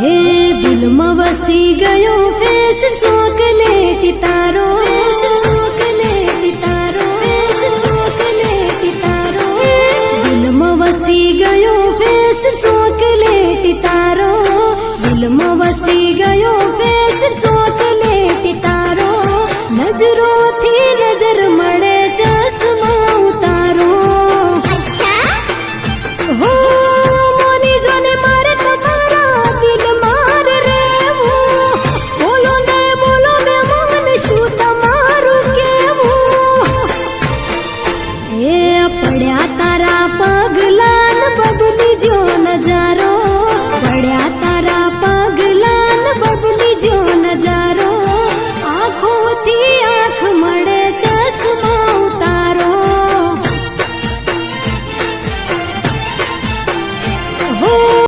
હે દિલમાં વસી ગયો ફેસ ચોકલેટી તારો, ચોકલેટી તારો, ચોકલેટી તારો, દિલમાં વસી ગયો ફેસ ચોકલેટી તારો, દિલમાં વસી ગયો ફેસ ચોકલેટી